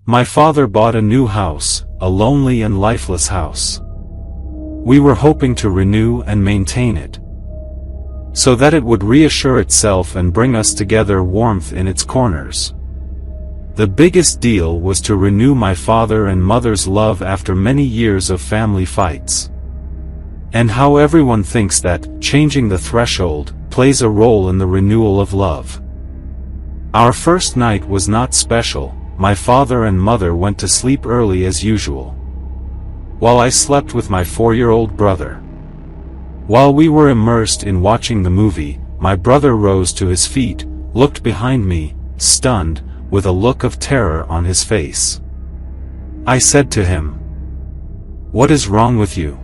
My father bought a new house, a lonely and lifeless house. We were hoping to renew and maintain it, so that it would reassure itself and bring us together warmth in its corners. The biggest deal was to renew my father and mother's love after many years of family fights. And how everyone thinks that changing the threshold plays a role in the renewal of love. Our first night was not special. My father and mother went to sleep early as usual, while I slept with my 4-year-old brother. While we were immersed in watching the movie, my brother rose to his feet, looked behind me, stunned, with a look of terror on his face. I said to him, "What is wrong with you?"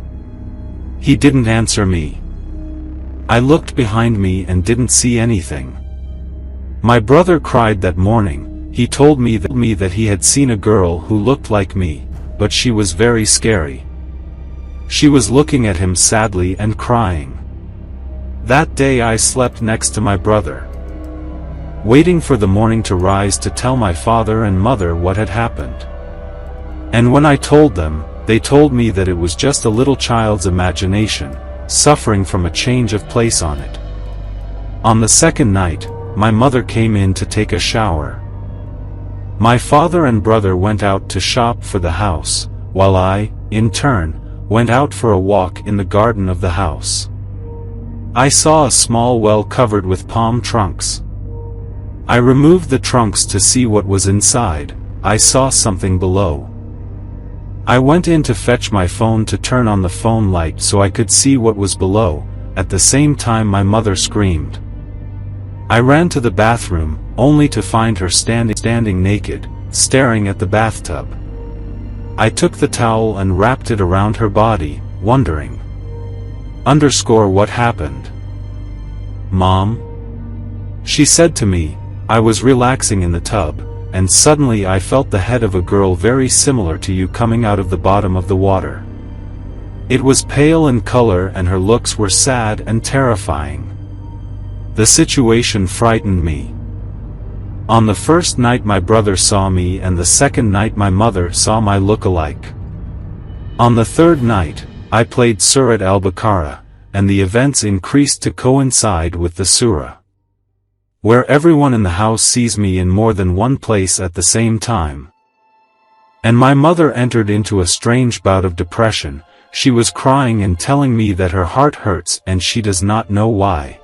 He didn't answer me. I looked behind me and didn't see anything. My brother cried that morning. He told me that he had seen a girl who looked like me, but she was very scary. She was looking at him sadly and crying. That day I slept next to my brother, waiting for the morning to rise to tell my father and mother what had happened. And when I told them, they told me that it was just a little child's imagination, suffering from a change of place on it. On the second night, my mother came in to take a shower. My father and brother went out to shop for the house, while I, in turn, went out for a walk in the garden of the house. I saw a small well covered with palm trunks. I removed the trunks to see what was inside. I saw something below. I went in to fetch my phone to turn on the phone light so I could see what was below. At the same time my mother screamed. I ran to the bathroom, only to find her standing naked, staring at the bathtub. I took the towel and wrapped it around her body, wondering. What happened? Mom? She said to me. I was relaxing in the tub, and suddenly I felt the head of a girl very similar to you coming out of the bottom of the water. It was pale in color and her looks were sad and terrifying. The situation frightened me. On the first night my brother saw me and the second night my mother saw my look-alike. On the third night, I played Surat al-Baqarah, and the events increased to coincide with the surah, where everyone in the house sees me in more than one place at the same time. And my mother entered into a strange bout of depression. She was crying and telling me that her heart hurts and she does not know why.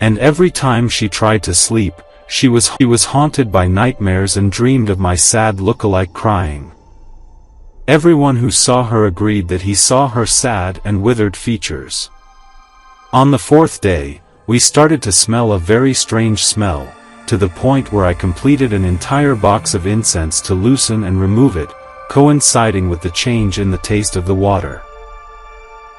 And every time she tried to sleep, she was haunted by nightmares and dreamed of my sad look-alike crying. Everyone who saw her agreed that he saw her sad and withered features. On the fourth day, we started to smell a very strange smell, to the point where I completed an entire box of incense to loosen and remove it, coinciding with the change in the taste of the water.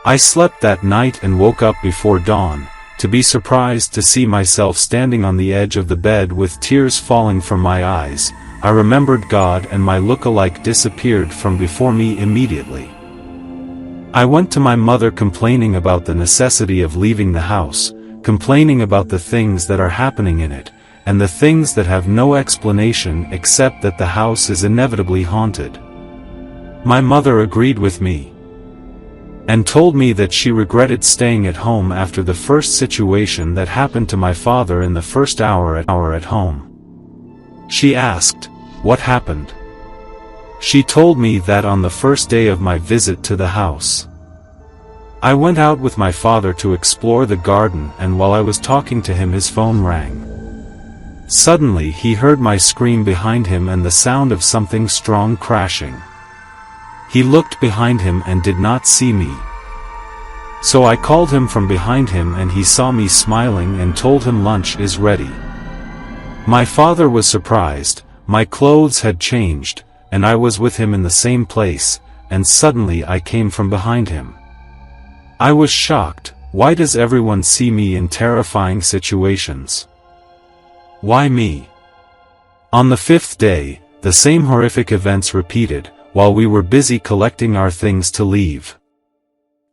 I slept that night and woke up before dawn, to be surprised to see myself standing on the edge of the bed with tears falling from my eyes. I remembered God and my look-alike disappeared from before me immediately. I went to my mother complaining about the necessity of leaving the house, complaining about the things that are happening in it, and the things that have no explanation except that the house is inevitably haunted. My mother agreed with me, and told me that she regretted staying at home after the first situation that happened to my father in the first hour at home. She asked, "What happened?" She told me that on the first day of my visit to the house, I went out with my father to explore the garden, and while I was talking to him his phone rang. Suddenly he heard my scream behind him and the sound of something strong crashing. He looked behind him and did not see me. So I called him from behind him and he saw me smiling and told him lunch is ready. My father was surprised. My clothes had changed, and I was with him in the same place, and suddenly I came from behind him. I was shocked. Why does everyone see me in terrifying situations? Why me? On the fifth day, the same horrific events repeated, while we were busy collecting our things to leave.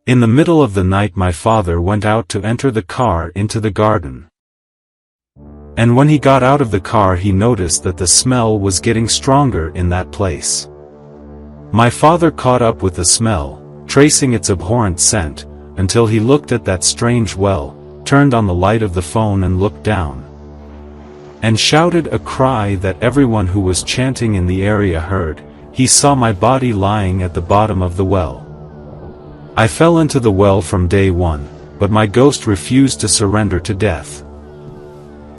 In the middle of the night my father went out to enter the car into the garden. And when he got out of the car he noticed that the smell was getting stronger in that place. My father caught up with the smell, tracing its abhorrent scent, until he looked at that strange well, turned on the light of the phone and looked down. And shouted a cry that everyone who was chanting in the area heard. He saw my body lying at the bottom of the well. I fell into the well from day one, but my ghost refused to surrender to death.